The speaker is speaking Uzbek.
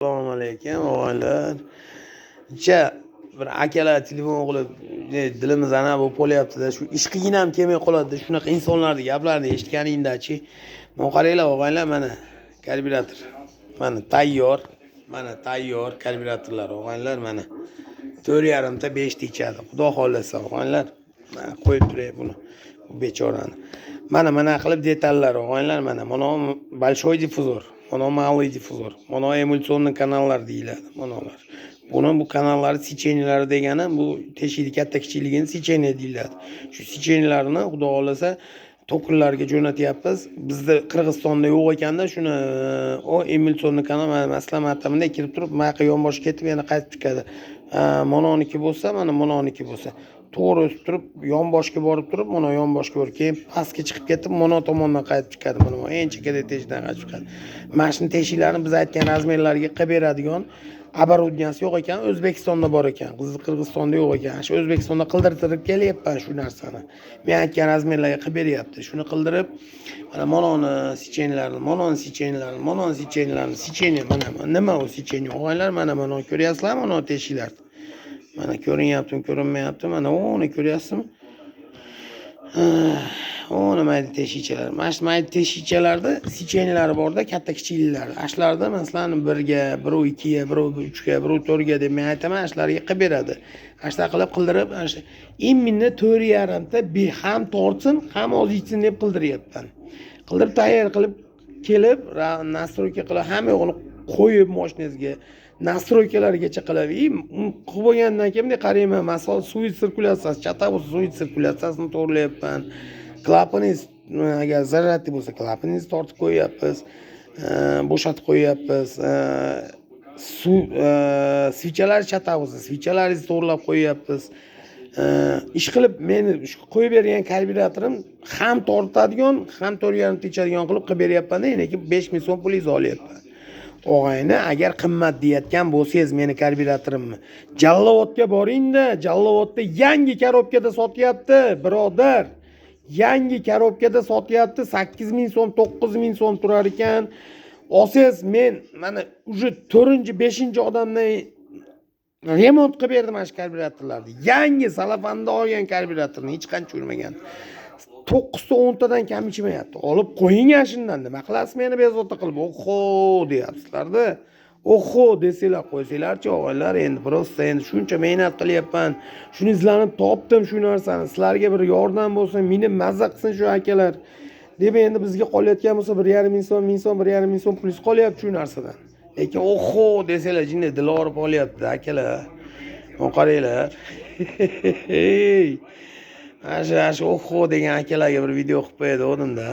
Assalomu alaykum o'g'illar. Bir akalar telefon qilib, dilimiz ana bo'lib qolyapti-da, shu ish qiyin ham kelmay qoladi. Shunaqa insonlarning gaplarini eshitganingda-chi. Mana qaranglar o'g'illar, mana karbyurator. Mana tayyor karbyuratorlar o'g'illar, mana 4,5 ta 5 ta ichadi. Xudo xolasa o'g'illar. Mana qo'yib turay buni. Bu bechorani. Mana qilib detallar o'g'illar, mana большой difuzor. Mana малый difuzor. Mana emulsionniy kanallar deyiladi. Manalar. Bu kanallar sicheniyalari degani bu teshikni katta kichikligini sicheniya deyiladi. Shu sicheniyalarni xudo xolasa to'kinlarga jo'natyapmiz. Bizda Qirg'izistonda yo'q ekanda, shuni o emulsionniy kanal masalan matamda kirib turib, maqa yonbosh ketib yana qaytib chiqadi. Mononiki bo'lsa, mana mononiki bo'lsa, to'g'ri o'tib turib, yonboshga borib turib, mana yonboshga borib, keyin pastga chiqib ketib, mono tomondan qaytib chiqadi. Mana eng chekkada teshikdan qaytib chiqadi. Mana shu teshiklarni biz aytgan razmerlarga qilib beradigan оборудованияsi yo'q ekan, O'zbekistonda bor ekan. Qirg'izistonda yo'q ekan. Shu O'zbekistonda qildirib kelyapman shu narsani. Men aytgan razmerlarga qilib beryapti. Shuni qildirib, mana monon sicheniyalarni, sicheniya mana nima u sicheniya? O'g'aylar mana ko'ryapsizlarmi? Mana teshiklar. Mana ko'rinyaptimi, ko'rinmayaptimi? Mana uni ko'ryapsizmi? Ona mayda teshikchalar. Mana shu mayda teshikchalarda sicheniyalari borda, katta kichikliklari. Ashlarda masalan 1 ga, 1 2 ga, 1 3 ga, 1 4 ga deb men aytaman, ashlarga qilib beradi. Ashlar qildirib, imminni 4,5 ta ham tortsin, ham oz ichsin deb qildiryapman. Qildirib tayyor qilib kelib, nastroyka qilib, hamma yo'g'ini qo'yib mashinangizga nastroykalargacha qilib, qilib bo'lgandan keyin bunday qarayman, masalan, suv sirkulyatsiyasi, chatovoz suv sirkulyatsiyasini to'g'rilayapman. Klapaningiz agar zararli bo'lsa, klapaningizni tortib qo'yapmiz, bo'shatib qo'yapmiz. Suv svichalar chatovoz, svichalaringizni to'g'rilab qo'yapmiz. Ish qilib meni shu qo'yib bergan karbyuratorim ham tortadigan, ham 4,5 ta ichadigan qilib beryapman-da, lekin 5,000 so'm pulingizni olyapman. Og'ayni, agar qimmat deyotgan bo'lsangiz meni karbyuratorimni, Jallovodga boring-da, Jallovodda yangi korobkada sotyapti, birodar. Yangi korobkada sotyapti, 8,000 so'm, 9,000 so'm turar ekan. Olsangiz men mana уже 4-5 odamdan remont qilib berdim mana shu karbyuratorlarni. Yangi salafanda olgan karbyuratorni hech qancha yurmagan. 9 ta 10 tadan kam ichmayapti. Olib qo'ying shundan. Nima qilasiz meni bezovta qilib? Oho deyapsizlar-da. Oho desanglar qo'ysanglarchi o'g'illar, endi prosta endi shuncha mehnat qilyapman. Shuni izlanib topdim shu narsani. Sizlarga bir yordam bo'lsin, meni mazza qilsin shu akalar. Deb endi bizga qolayotgan bo'lsa 1,5 so'm, 1000 so'm, 1,5 so'm pul qolyapti shu narsadan. Lekin oho desanglar jinni dil og'rib qolyapti akalar. Mana qaranglar. Asha oho degan akalarga bir video qilib qo'yadi o'rnimda.